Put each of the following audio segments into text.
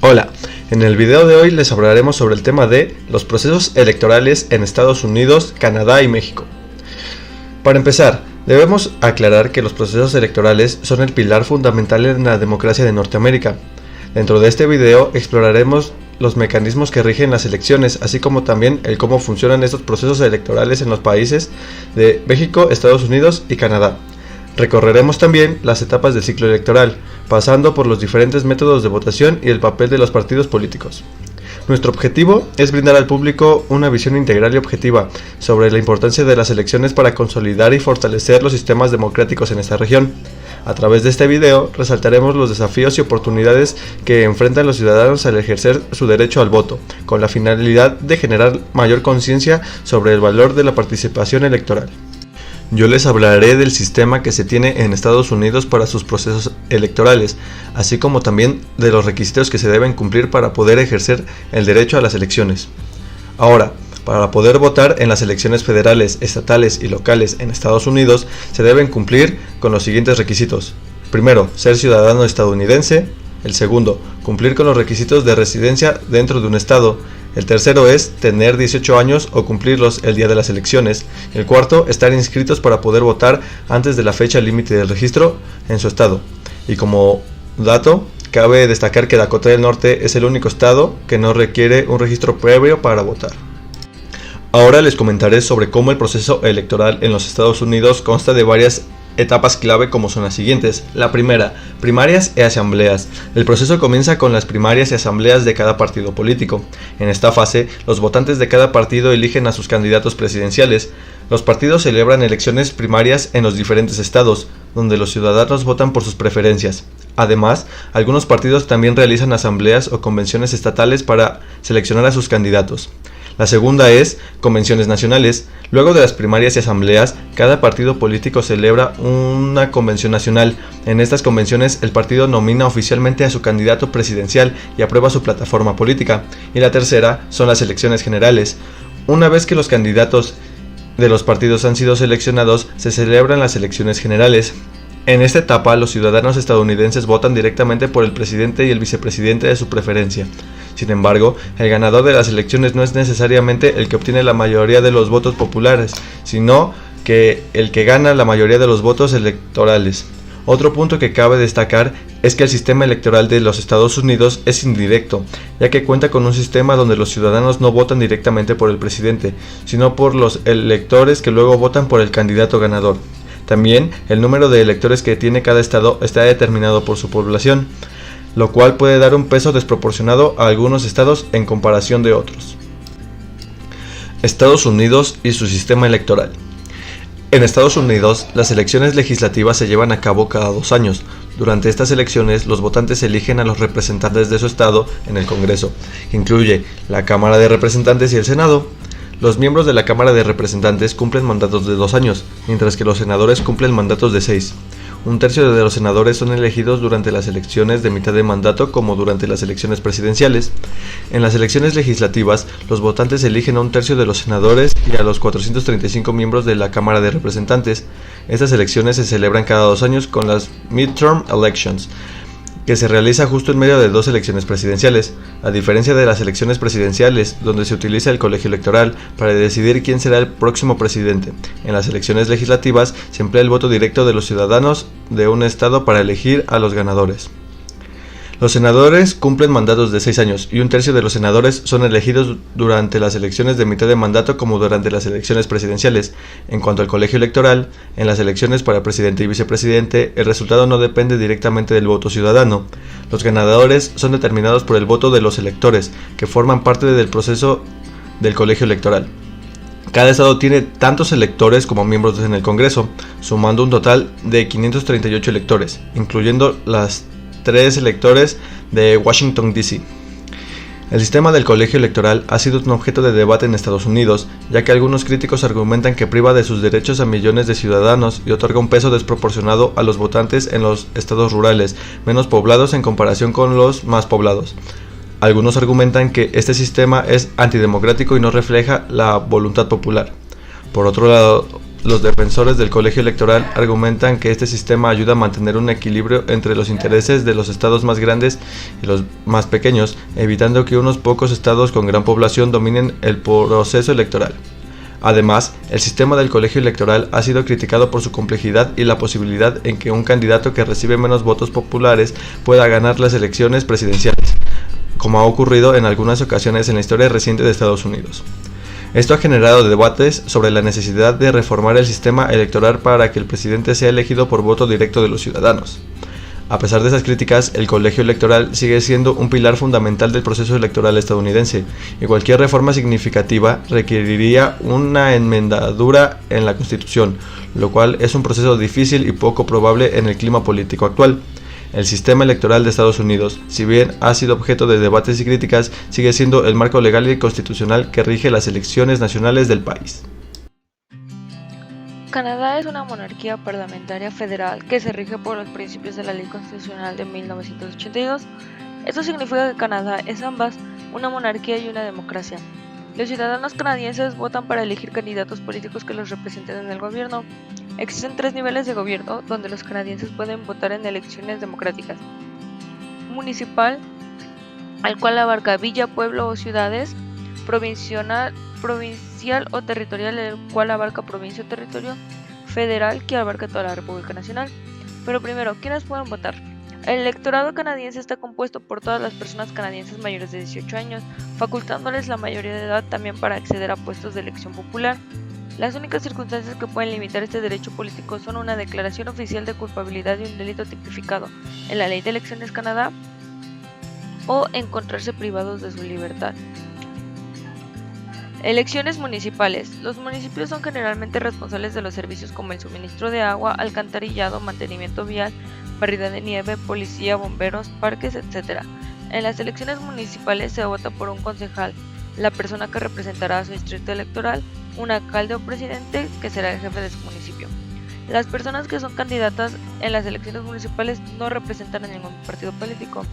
Hola, en el video de hoy les hablaremos sobre el tema de los procesos electorales en Estados Unidos, Canadá y México. Para empezar, debemos aclarar que los procesos electorales son el pilar fundamental en la democracia de Norteamérica. Dentro de este video exploraremos los mecanismos que rigen las elecciones, así como también el cómo funcionan estos procesos electorales en los países de México, Estados Unidos y Canadá. Recorreremos también las etapas del ciclo electoral, pasando por los diferentes métodos de votación y el papel de los partidos políticos. Nuestro objetivo es brindar al público una visión integral y objetiva sobre la importancia de las elecciones para consolidar y fortalecer los sistemas democráticos en esta región. A través de este video resaltaremos los desafíos y oportunidades que enfrentan los ciudadanos al ejercer su derecho al voto, con la finalidad de generar mayor conciencia sobre el valor de la participación electoral. Yo les hablaré del sistema que se tiene en Estados Unidos para sus procesos electorales, así como también de los requisitos que se deben cumplir para poder ejercer el derecho a las elecciones. Ahora, para poder votar en las elecciones federales, estatales y locales en Estados Unidos, se deben cumplir con los siguientes requisitos. Primero, ser ciudadano estadounidense. El segundo, cumplir con los requisitos de residencia dentro de un estado. El tercero es tener 18 años o cumplirlos el día de las elecciones. El cuarto, estar inscritos para poder votar antes de la fecha límite del registro en su estado. Y como dato, cabe destacar que Dakota del Norte es el único estado que no requiere un registro previo para votar. Ahora les comentaré sobre cómo el proceso electoral en los Estados Unidos consta de varias etapas clave, como son las siguientes. La primera, primarias y asambleas. El proceso comienza con las primarias y asambleas de cada partido político. En esta fase, los votantes de cada partido eligen a sus candidatos presidenciales. Los partidos celebran elecciones primarias en los diferentes estados, donde los ciudadanos votan por sus preferencias. Además, algunos partidos también realizan asambleas o convenciones estatales para seleccionar a sus candidatos. La segunda es convenciones nacionales. Luego de las primarias y asambleas, cada partido político celebra una convención nacional. En estas convenciones, el partido nomina oficialmente a su candidato presidencial y aprueba su plataforma política. Y la tercera son las elecciones generales. Una vez que los candidatos de los partidos han sido seleccionados, se celebran las elecciones generales. En esta etapa, los ciudadanos estadounidenses votan directamente por el presidente y el vicepresidente de su preferencia. Sin embargo, el ganador de las elecciones no es necesariamente el que obtiene la mayoría de los votos populares, sino que el que gana la mayoría de los votos electorales. Otro punto que cabe destacar es que el sistema electoral de los Estados Unidos es indirecto, ya que cuenta con un sistema donde los ciudadanos no votan directamente por el presidente, sino por los electores que luego votan por el candidato ganador. También, el número de electores que tiene cada estado está determinado por su población, lo cual puede dar un peso desproporcionado a algunos estados en comparación de otros. Estados Unidos y su sistema electoral. En Estados Unidos, las elecciones legislativas se llevan a cabo cada 2 años. Durante estas elecciones, los votantes eligen a los representantes de su estado en el Congreso, que incluye la Cámara de Representantes y el Senado. Los miembros de la Cámara de Representantes cumplen mandatos de 2 años, mientras que los senadores cumplen mandatos de 6. Un tercio de los senadores son elegidos durante las elecciones de mitad de mandato, como durante las elecciones presidenciales. En las elecciones legislativas, los votantes eligen a un tercio de los senadores y a los 435 miembros de la Cámara de Representantes. Estas elecciones se celebran cada 2 años con las Midterm Elections, que se realiza justo en medio de 2 elecciones presidenciales, a diferencia de las elecciones presidenciales, donde se utiliza el colegio electoral para decidir quién será el próximo presidente. En las elecciones legislativas se emplea el voto directo de los ciudadanos de un estado para elegir a los ganadores. Los senadores cumplen mandatos de 6 años y un tercio de los senadores son elegidos durante las elecciones de mitad de mandato como durante las elecciones presidenciales. En cuanto al colegio electoral, en las elecciones para presidente y vicepresidente, el resultado no depende directamente del voto ciudadano. Los ganadores son determinados por el voto de los electores, que forman parte del proceso del colegio electoral. Cada estado tiene tantos electores como miembros en el Congreso, sumando un total de 538 electores, incluyendo las 3 electores de Washington, D.C. El sistema del colegio electoral ha sido un objeto de debate en Estados Unidos, ya que algunos críticos argumentan que priva de sus derechos a millones de ciudadanos y otorga un peso desproporcionado a los votantes en los estados rurales, menos poblados en comparación con los más poblados. Algunos argumentan que este sistema es antidemocrático y no refleja la voluntad popular. Por otro lado, los defensores del colegio electoral argumentan que este sistema ayuda a mantener un equilibrio entre los intereses de los estados más grandes y los más pequeños, evitando que unos pocos estados con gran población dominen el proceso electoral. Además, el sistema del colegio electoral ha sido criticado por su complejidad y la posibilidad en que un candidato que recibe menos votos populares pueda ganar las elecciones presidenciales, como ha ocurrido en algunas ocasiones en la historia reciente de Estados Unidos. Esto ha generado debates sobre la necesidad de reformar el sistema electoral para que el presidente sea elegido por voto directo de los ciudadanos. A pesar de esas críticas, el colegio electoral sigue siendo un pilar fundamental del proceso electoral estadounidense, y cualquier reforma significativa requeriría una enmendadura en la Constitución, lo cual es un proceso difícil y poco probable en el clima político actual. El sistema electoral de Estados Unidos, si bien ha sido objeto de debates y críticas, sigue siendo el marco legal y constitucional que rige las elecciones nacionales del país. Canadá es una monarquía parlamentaria federal que se rige por los principios de la Ley Constitucional de 1982. Esto significa que Canadá es ambas, una monarquía y una democracia. Los ciudadanos canadienses votan para elegir candidatos políticos que los representen en el gobierno. Existen 3 niveles de gobierno donde los canadienses pueden votar en elecciones democráticas. Municipal, al cual abarca villa, pueblo o ciudades. Provincial o territorial, el cual abarca provincia o territorio. Federal, que abarca toda la República Nacional. Pero primero, ¿quiénes pueden votar? El electorado canadiense está compuesto por todas las personas canadienses mayores de 18 años, facultándoles la mayoría de edad también para acceder a puestos de elección popular. Las únicas circunstancias que pueden limitar este derecho político son una declaración oficial de culpabilidad de un delito tipificado en la Ley de Elecciones Canadá o encontrarse privados de su libertad. Elecciones municipales. Los municipios son generalmente responsables de los servicios como el suministro de agua, alcantarillado, mantenimiento vial, barrida de nieve, policía, bomberos, parques, etc. En las elecciones municipales se vota por un concejal, la persona que representará a su distrito electoral, un alcalde o presidente que será el jefe de su municipio. Las personas que son candidatas en las elecciones municipales no representan a ningún partido político.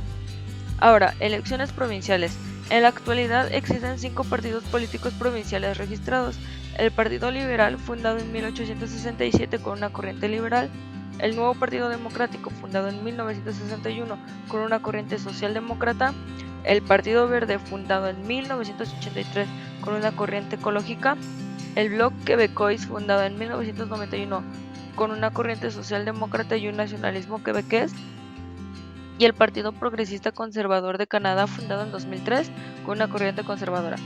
Ahora, elecciones provinciales. En la actualidad existen 5 partidos políticos provinciales registrados: el Partido Liberal, fundado en 1867 con una corriente liberal; el Nuevo Partido Democrático, fundado en 1961 con una corriente socialdemócrata; el Partido Verde, fundado en 1983 con una corriente ecológica; el Bloc Québécois, fundado en 1991 con una corriente socialdemócrata y un nacionalismo quebequés; y el Partido Progresista Conservador de Canadá, fundado en 2003 con una corriente conservadora.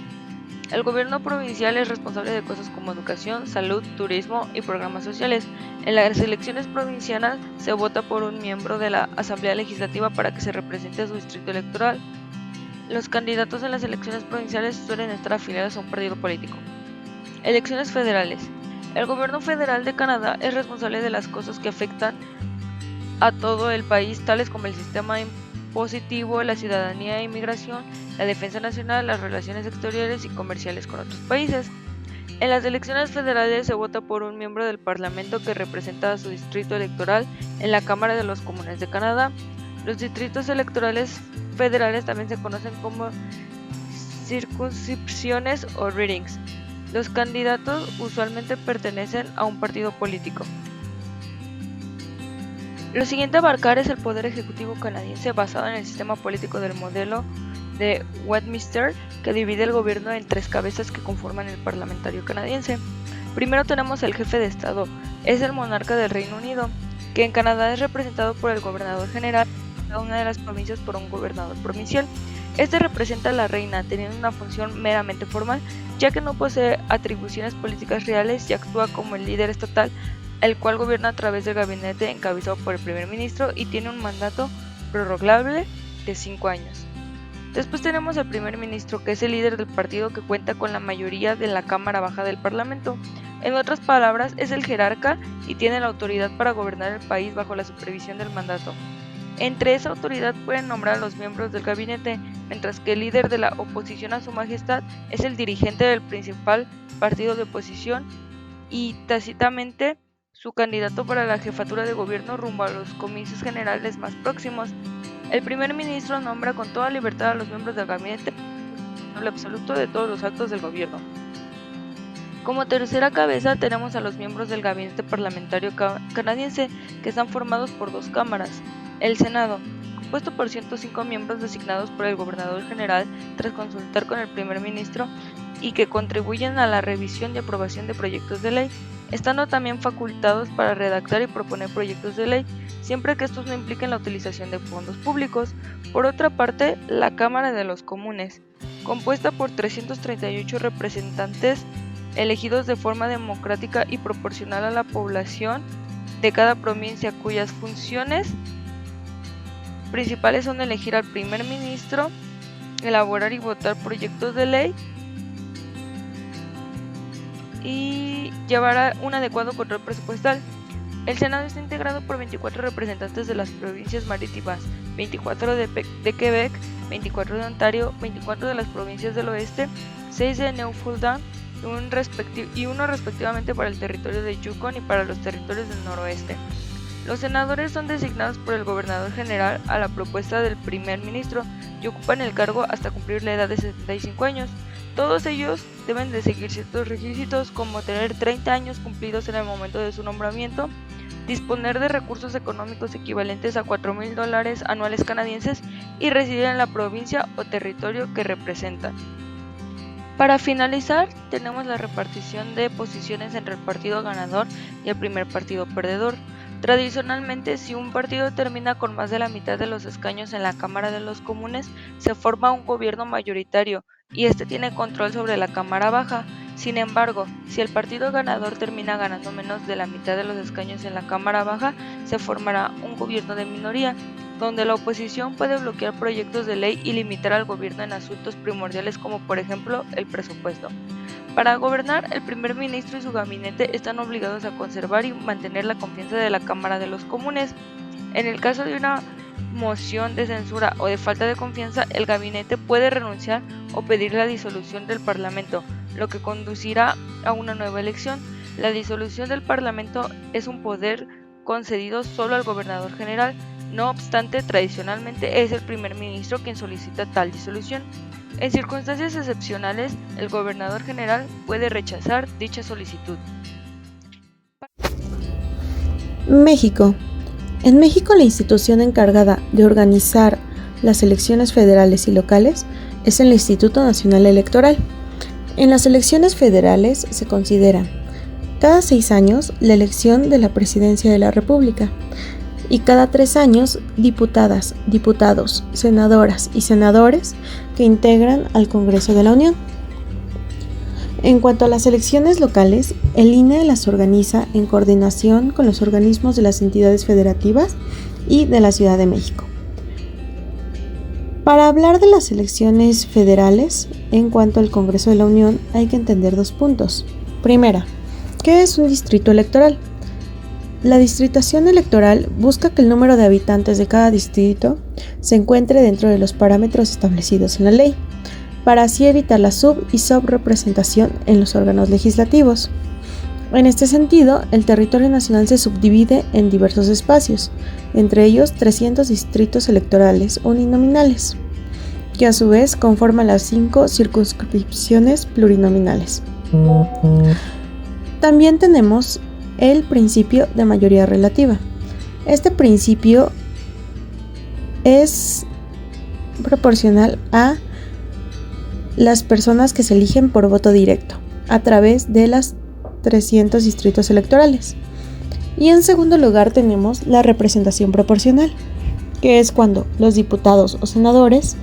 El gobierno provincial es responsable de cosas como educación, salud, turismo y programas sociales. En las elecciones provinciales se vota por un miembro de la Asamblea Legislativa para que se represente a su distrito electoral. Los candidatos en las elecciones provinciales suelen estar afiliados a un partido político. Elecciones federales. El gobierno federal de Canadá es responsable de las cosas que afectan a todo el país, tales como el sistema impositivo, la ciudadanía e inmigración, la defensa nacional, las relaciones exteriores y comerciales con otros países. En las elecciones federales se vota por un miembro del Parlamento que representa a su distrito electoral en la Cámara de los Comunes de Canadá. Los distritos electorales federales también se conocen como circunscripciones o ridings. Los candidatos usualmente pertenecen a un partido político. Lo siguiente a abarcar es el poder ejecutivo canadiense basado en el sistema político del modelo de Westminster, que divide el gobierno en 3 cabezas que conforman el parlamentario canadiense. Primero tenemos el jefe de estado, es el monarca del Reino Unido, que en Canadá es representado por el gobernador general, en cada una de las provincias por un gobernador provincial. Este representa a la reina, teniendo una función meramente formal, ya que no posee atribuciones políticas reales y actúa como el líder estatal, el cual gobierna a través del gabinete encabezado por el primer ministro y tiene un mandato prorrogable de 5 años. Después tenemos al primer ministro, que es el líder del partido que cuenta con la mayoría de la Cámara Baja del Parlamento. En otras palabras, es el jerarca y tiene la autoridad para gobernar el país bajo la supervisión del mandato. Entre esa autoridad pueden nombrar a los miembros del gabinete, mientras que el líder de la oposición a su majestad es el dirigente del principal partido de oposición y tácitamente su candidato para la jefatura de gobierno rumbo a los comicios generales más próximos. El primer ministro nombra con toda libertad a los miembros del gabinete, control absoluto de todos los actos del gobierno. Como tercera cabeza tenemos a los miembros del gabinete parlamentario canadiense, que están formados por 2 cámaras. El Senado, compuesto por 105 miembros designados por el gobernador general tras consultar con el primer ministro y que contribuyen a la revisión y aprobación de proyectos de ley, estando también facultados para redactar y proponer proyectos de ley, siempre que estos no impliquen la utilización de fondos públicos. Por otra parte, la Cámara de los Comunes, compuesta por 338 representantes elegidos de forma democrática y proporcional a la población de cada provincia, cuyas funciones principales son elegir al primer ministro, elaborar y votar proyectos de ley y llevar un adecuado control presupuestal. El Senado está integrado por 24 representantes de las provincias marítimas, 24 de Quebec, 24 de Ontario, 24 de las provincias del oeste, 6 de Newfoundland y uno respectivamente para el territorio de Yukon y para los territorios del noroeste. Los senadores son designados por el gobernador general a la propuesta del primer ministro y ocupan el cargo hasta cumplir la edad de 75 años. Todos ellos deben de seguir ciertos requisitos como tener 30 años cumplidos en el momento de su nombramiento, disponer de recursos económicos equivalentes a $4,000 anuales canadienses y residir en la provincia o territorio que representan. Para finalizar, tenemos la repartición de posiciones entre el partido ganador y el primer partido perdedor. Tradicionalmente, si un partido termina con más de la mitad de los escaños en la Cámara de los Comunes, se forma un gobierno mayoritario y este tiene control sobre la Cámara Baja. Sin embargo, si el partido ganador termina ganando menos de la mitad de los escaños en la Cámara Baja, se formará un gobierno de minoría, donde la oposición puede bloquear proyectos de ley y limitar al gobierno en asuntos primordiales como por ejemplo el presupuesto. Para gobernar, el primer ministro y su gabinete están obligados a conservar y mantener la confianza de la Cámara de los Comunes. En el caso de una moción de censura o de falta de confianza, el gabinete puede renunciar o pedir la disolución del Parlamento, lo que conducirá a una nueva elección. La disolución del Parlamento es un poder concedido solo al gobernador general. No obstante, tradicionalmente es el primer ministro quien solicita tal disolución. En circunstancias excepcionales, el gobernador general puede rechazar dicha solicitud. México. En México, la institución encargada de organizar las elecciones federales y locales es el Instituto Nacional Electoral. En las elecciones federales se considera cada 6 años la elección de la presidencia de la República y cada 3 años diputadas, diputados, senadoras y senadores que integran al Congreso de la Unión. En cuanto a las elecciones locales, el INE las organiza en coordinación con los organismos de las entidades federativas y de la Ciudad de México. Para hablar de las elecciones federales, en cuanto al Congreso de la Unión, hay que entender 2 puntos. Primera, ¿qué es un distrito electoral? La distritación electoral busca que el número de habitantes de cada distrito se encuentre dentro de los parámetros establecidos en la ley, para así evitar la sub- y subrepresentación en los órganos legislativos. En este sentido, el territorio nacional se subdivide en diversos espacios, entre ellos 300 distritos electorales uninominales, que a su vez conforman las 5 circunscripciones plurinominales. También tenemos el principio de mayoría relativa. Este principio es proporcional a las personas que se eligen por voto directo a través de las 300 distritos electorales. Y en segundo lugar tenemos la representación proporcional, que es cuando los diputados o senadores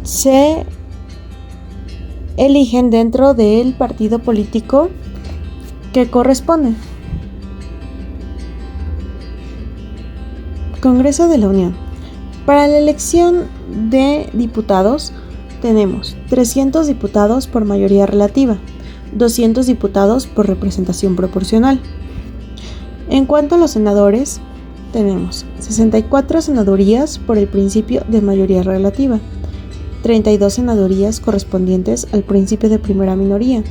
se eligen dentro del partido político que corresponde. Congreso de la Unión. Para la elección de diputados tenemos 300 diputados por mayoría relativa, 200 diputados por representación proporcional. En cuanto a los senadores, tenemos 64 senadurías por el principio de mayoría relativa, 32 senadurías correspondientes al principio de primera minoría,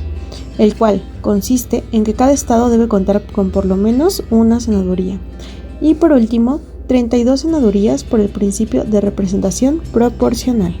el cual consiste en que cada estado debe contar con por lo menos una senaduría. Y por último, 32 senadurías por el principio de representación proporcional.